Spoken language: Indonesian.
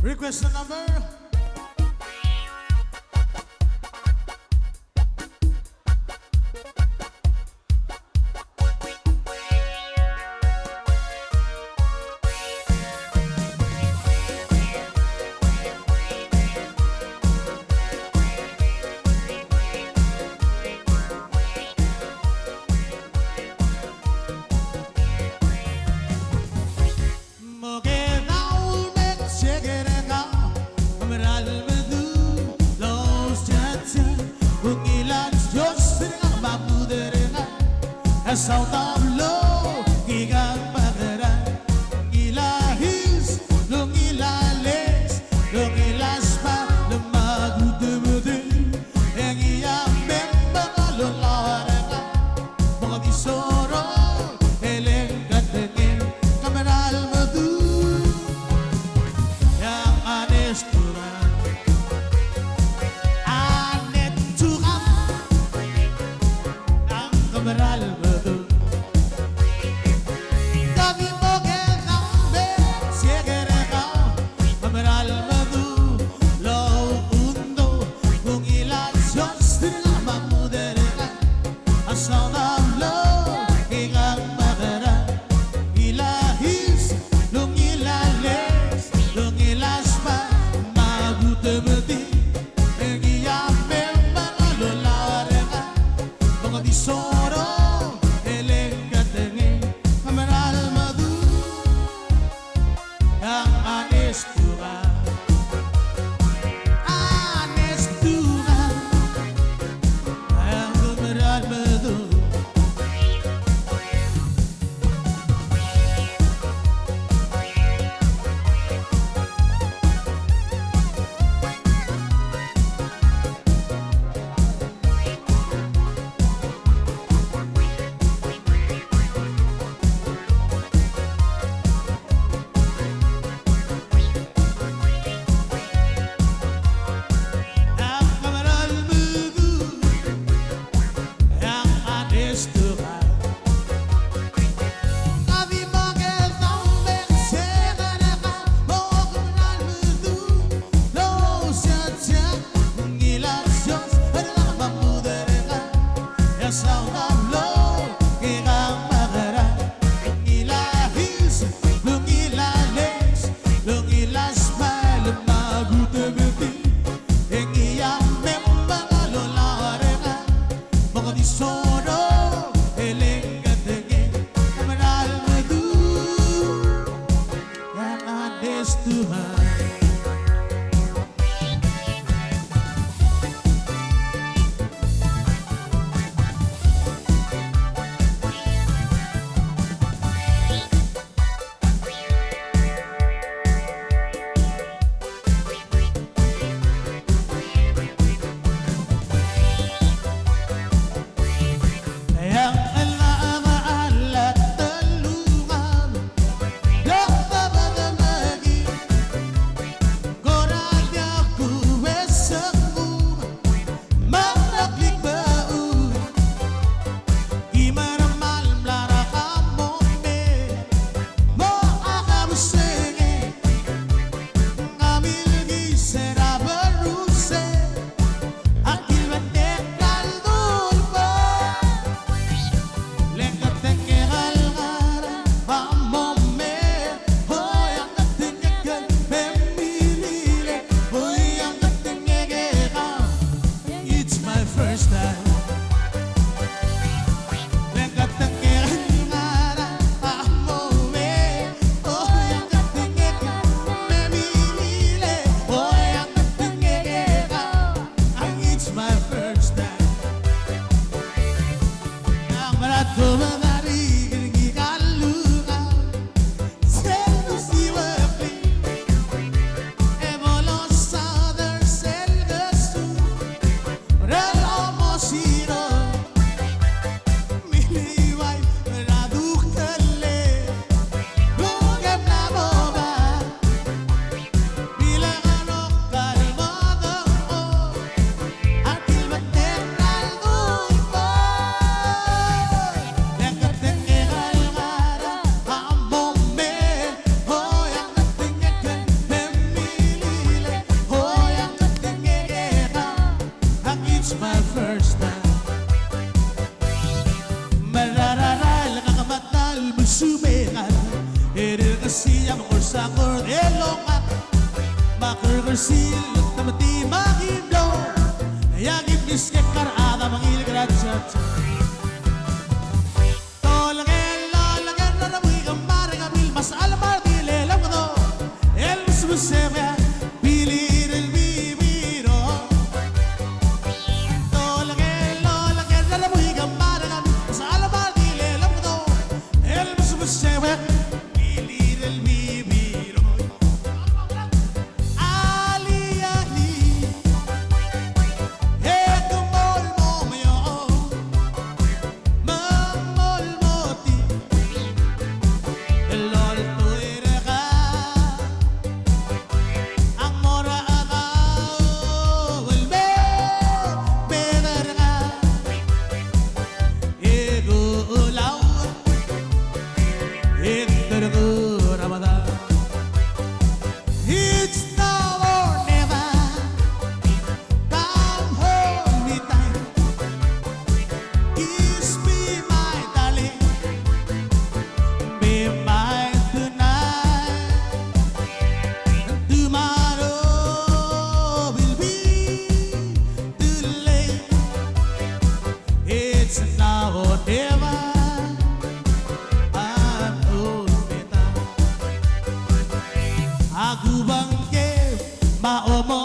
Request a number. Saudável, giga padera, ilahis, long ilales, long ilaspa, lemagu demede, yang ia memang alolarenga, mga disoro, eleng gatengin, kameral madu, yang anes turan, anet turan, ang kameral madu. siya makursa-kur elongan Makurkursil tamati magimlo Yagim biske karada mangil gratchat Tolagel lalagan na namuhi kamari kamil Mas alamar dile lang ko El musmusema Pilir el bibiro Tolagel lalagan na namuhi kamari kamil Mas alamar dile lang ko El musmusema Pilir el bibiro Ali Ali Kumol mo mayon Mamol moti Lol tuire ka Ang mora ka Ulme Bener ka Igulaw Intergo Ramadan It's now or never Come hold me tight Kiss me my darling Be mine tonight Tomorrow will be too late It's now or never Come hold me tight Aku bangke Mao mo